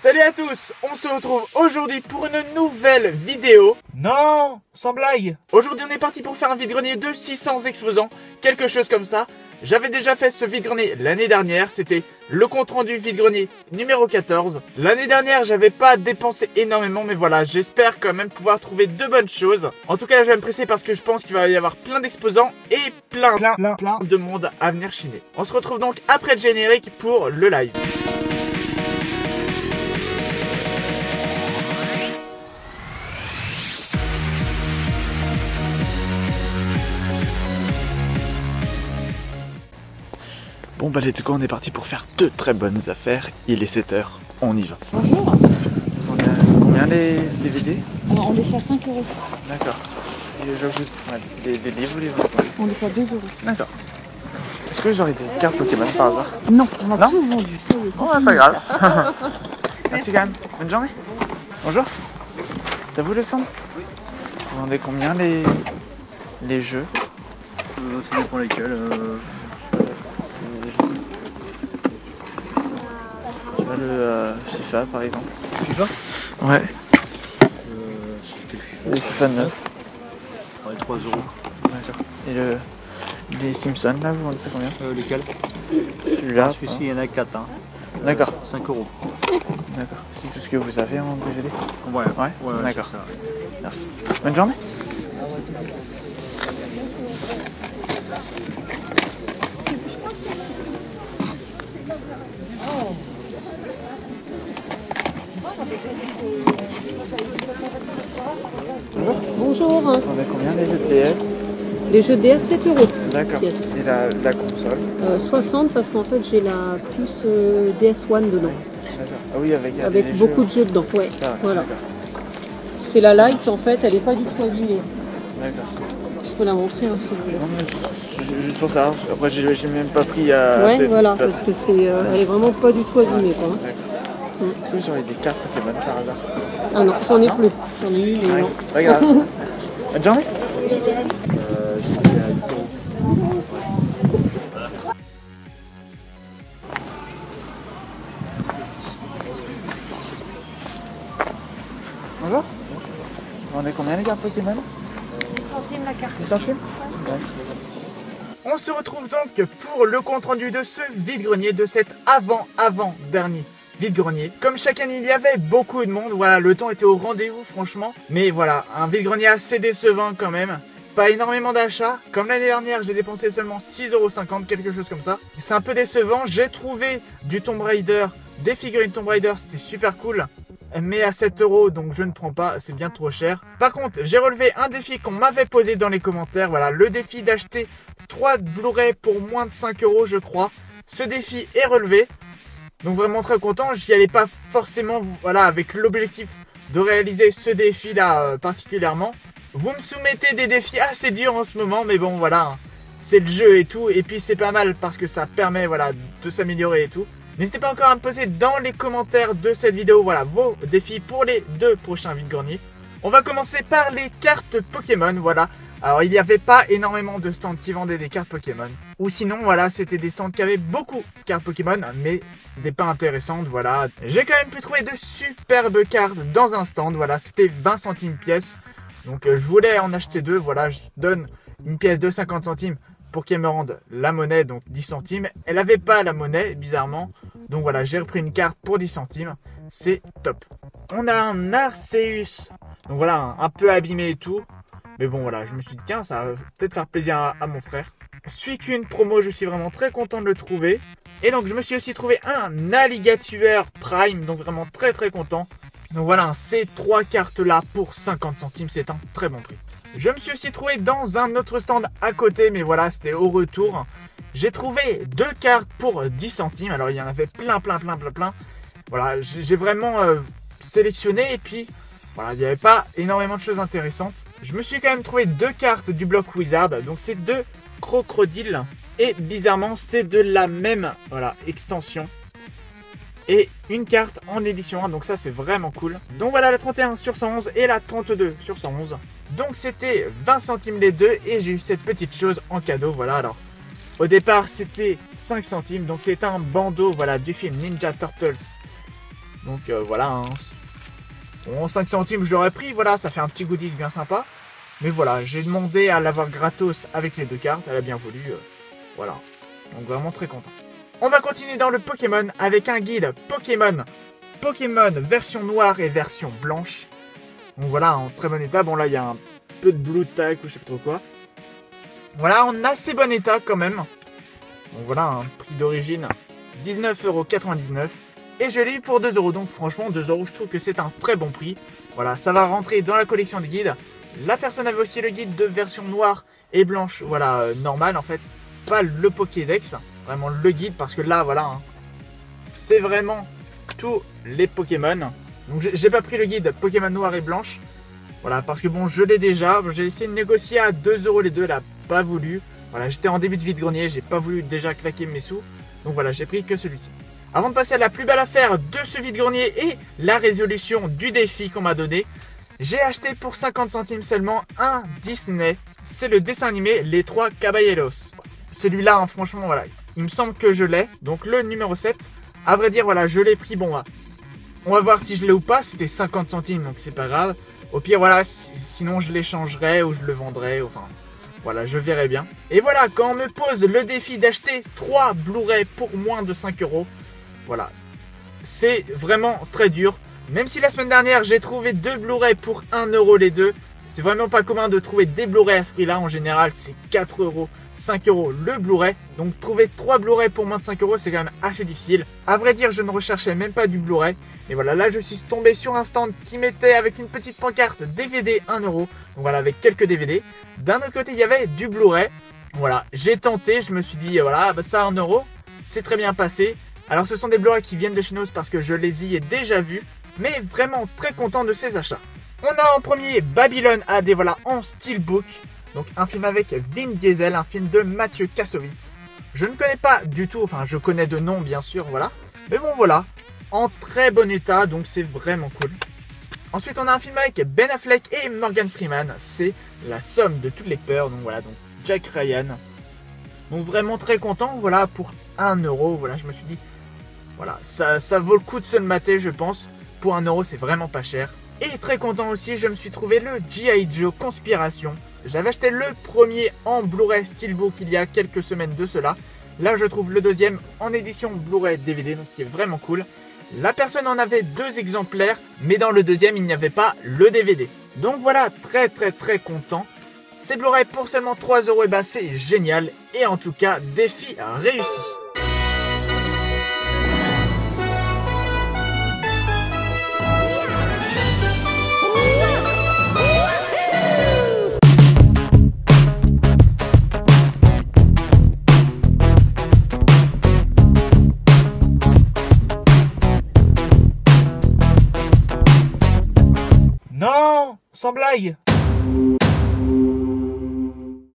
Salut à tous, on se retrouve aujourd'hui pour une nouvelle vidéo. Non, sans blague. Aujourd'hui on est parti pour faire un vide-grenier de 600 exposants, quelque chose comme ça. J'avais déjà fait ce vide-grenier l'année dernière, c'était le compte-rendu vide-grenier numéro 14. L'année dernière j'avais pas dépensé énormément, mais voilà, j'espère quand même pouvoir trouver de bonnes choses. En tout cas je vais me presser parce que je pense qu'il va y avoir plein d'exposants et plein de monde à venir chiner. On se retrouve donc après le générique pour le live. Bon bah let's go, on est parti pour faire de très bonnes affaires. Il est 7h, on y va. Bonjour. Combien les DVD? Alors on les fait à 5 €. D'accord. Les livres ou les autres? On les fait à 2 €. D'accord. Est-ce que j'aurais des cartes Pokémon par hasard? Non, on a tout vendu. Ça y est, Oh ouais, pas grave. Merci quand même. Bonne journée. Bonjour. Ça vous le semble? Oui. Vous vendez combien les jeux? Ça dépend lesquels. Tu vois le FIFA par exemple. FIFA? Ouais. C'était Le FIFA 9. Ouais, 3 €. D'accord. Et les Simpsons là, vous vendez ça combien? Lesquels? Celui-là. Celui-ci, il y en a 4. Hein. D'accord. 5 €. D'accord. C'est tout ce que vous avez en DVD? Ouais, Ouais, d'accord. c'est ça. Merci. Bonne journée. Bonjour. On a combien les jeux de DS? Les jeux DS 7 €. D'accord. Yes. Et la console? 60 parce qu'en fait j'ai la puce DS One dedans. D'accord. Ah oui, Avec beaucoup de jeux dedans. Ouais. Ça, Voilà. d'accord. C'est la Lite en fait, elle n'est pas du tout abîmée. D'accord. Je peux la montrer hein, si vous voulez. Non, mais juste pour ça. Après, j'ai même pas pris Ouais, voilà, parce que elle est vraiment pas du tout abîmée quoi. D'accord. Est-ce que j'aurais des cartes Pokémon par hasard? Ah non, j'en ai plus. J'en ai eu, mais non. Pas grave. Bonne journée. Bonjour. Vous vendez combien les cartes Pokémon? 10 centimes la carte. 10 centimes? Ouais. On se retrouve donc pour le compte-rendu de ce vide-grenier, de cet avant-dernier vide-grenier. Comme chaque année, il y avait beaucoup de monde. Voilà, le temps était au rendez-vous, franchement. Mais voilà, un vide-grenier assez décevant quand même. Pas énormément d'achats. Comme l'année dernière, j'ai dépensé seulement 6,50 €, quelque chose comme ça. C'est un peu décevant. J'ai trouvé du Tomb Raider, des figurines Tomb Raider, c'était super cool. Mais à 7 €, donc je ne prends pas, c'est bien trop cher. Par contre, j'ai relevé un défi qu'on m'avait posé dans les commentaires. Voilà, le défi d'acheter 3 Blu-ray pour moins de 5 € je crois. Ce défi est relevé. Donc vraiment très content. J'y allais pas forcément voilà, avec l'objectif de réaliser ce défi-là particulièrement. Vous me soumettez des défis assez durs en ce moment, mais bon voilà, hein, c'est le jeu et tout. Et puis c'est pas mal parce que ça permet voilà, de s'améliorer et tout. N'hésitez pas encore à me poser dans les commentaires de cette vidéo voilà, vos défis pour les 2 prochains vide-greniers. On va commencer par les cartes Pokémon, voilà. Alors il n'y avait pas énormément de stands qui vendaient des cartes Pokémon. Ou sinon voilà, c'était des stands qui avaient beaucoup de cartes Pokémon, mais des pas intéressantes, voilà. J'ai quand même pu trouver de superbes cartes dans un stand, voilà, c'était 20 centimes pièce. Donc je voulais en acheter 2, voilà, je donne une pièce de 50 centimes pour qu'elle me rende la monnaie, donc 10 centimes. Elle n'avait pas la monnaie, bizarrement. Donc voilà, j'ai repris une carte pour 10 centimes. C'est top. On a un Arceus. Donc voilà, un peu abîmé et tout. Mais bon voilà, je me suis dit tiens, ça va peut-être faire plaisir à mon frère. Suicune promo, je suis vraiment très content de le trouver. Et donc je me suis aussi trouvé un Alligator Prime, donc vraiment très content. Donc voilà, ces 3 cartes là pour 50 centimes, c'est un très bon prix. Je me suis aussi trouvé dans un autre stand à côté, mais voilà, c'était au retour. J'ai trouvé 2 cartes pour 10 centimes. Alors il y en avait plein. Voilà, j'ai vraiment sélectionné et puis voilà, il n'y avait pas énormément de choses intéressantes. Je me suis quand même trouvé 2 cartes du bloc Wizard. Donc c'est 2 crocodiles. Et bizarrement, c'est de la même voilà, extension. Et une carte en édition 1, donc ça c'est vraiment cool. Donc voilà la 31 sur 111 et la 32 sur 111. Donc c'était 20 centimes les deux et j'ai eu cette petite chose en cadeau, voilà. Alors au départ c'était 5 centimes, donc c'est un bandeau voilà, du film Ninja Turtles Donc voilà, hein. Bon, 5 centimes je l'aurais pris, voilà, ça fait un petit goodies bien sympa. Mais voilà, j'ai demandé à l'avoir gratos avec les 2 cartes, elle a bien voulu, voilà. Donc vraiment très content. On va continuer dans le Pokémon avec un guide Pokémon version noire et version blanche. Donc voilà, en très bon état. Bon là, il y a un peu de blue tack ou je sais pas trop quoi. Voilà, en assez bon état quand même. Donc voilà, un prix d'origine 19,99 €. Et je l'ai eu pour 2 €. Donc franchement, 2 €, je trouve que c'est un très bon prix. Voilà, ça va rentrer dans la collection des guides. La personne avait aussi le guide de version noire et blanche. Voilà, normal en fait. Pas le Pokédex. Vraiment le guide parce que là, voilà. Hein, c'est vraiment tous les Pokémon. Donc j'ai pas pris le guide Pokémon noir et blanche. Voilà, parce que bon, je l'ai déjà. J'ai essayé de négocier à 2 € les deux. Elle a pas voulu. Voilà, j'étais en début de vide-grenier. J'ai pas voulu déjà claquer mes sous. Donc voilà, j'ai pris que celui-ci. Avant de passer à la plus belle affaire de ce vide-grenier et la résolution du défi qu'on m'a donné, j'ai acheté pour 50 centimes seulement un Disney. C'est le dessin animé Les 3 Caballeros. Celui-là, hein, franchement, voilà, il me semble que je l'ai. Donc le numéro 7. À vrai dire, voilà, je l'ai pris. Bon, on va voir si je l'ai ou pas. C'était 50 centimes, donc c'est pas grave. Au pire, voilà, sinon je l'échangerai ou je le vendrai. Enfin, voilà, je verrai bien. Et voilà, quand on me pose le défi d'acheter 3 Blu-ray pour moins de 5 €, voilà, c'est vraiment très dur. Même si la semaine dernière, j'ai trouvé 2 Blu-ray pour 1 € les deux. C'est vraiment pas commun de trouver des Blu-ray à ce prix-là. En général, c'est 4 €, 5 € le Blu-ray. Donc trouver 3 Blu-ray pour moins de 5 €, c'est quand même assez difficile. À vrai dire, je ne recherchais même pas du Blu-ray. Et voilà, là, je suis tombé sur un stand qui mettait avec une petite pancarte DVD 1 €. Donc voilà, avec quelques DVD. D'un autre côté, il y avait du Blu-ray. Voilà, j'ai tenté. Je me suis dit, voilà, bah, ça 1 €, c'est très bien passé. Alors, ce sont des Blu-ray qui viennent de chez nous parce que je les y ai déjà vus. Mais vraiment très content de ces achats. On a en premier Babylone AD, voilà, en steelbook. Donc un film avec Vin Diesel, un film de Mathieu Kassovitz. Je ne connais pas du tout, enfin je connais de nom bien sûr, voilà. Mais bon voilà, en très bon état, donc c'est vraiment cool. Ensuite on a un film avec Ben Affleck et Morgan Freeman. C'est La somme de toutes les peurs, donc voilà, donc Jack Ryan. Donc vraiment très content, voilà, pour 1 €, voilà, je me suis dit, voilà, ça vaut le coup de se le mater je pense. Pour 1 € c'est vraiment pas cher. Et très content aussi, je me suis trouvé le G.I. Joe Conspiration. J'avais acheté le premier en Blu-ray Steelbook il y a quelques semaines de cela. Là je trouve le deuxième en édition Blu-ray DVD, donc qui est vraiment cool. La personne en avait 2 exemplaires, mais dans le deuxième il n'y avait pas le DVD. Donc voilà, très content. C'est Blu-ray pour seulement 3 €, et bah c'est génial. Et en tout cas, défi réussi. Non, sans blague.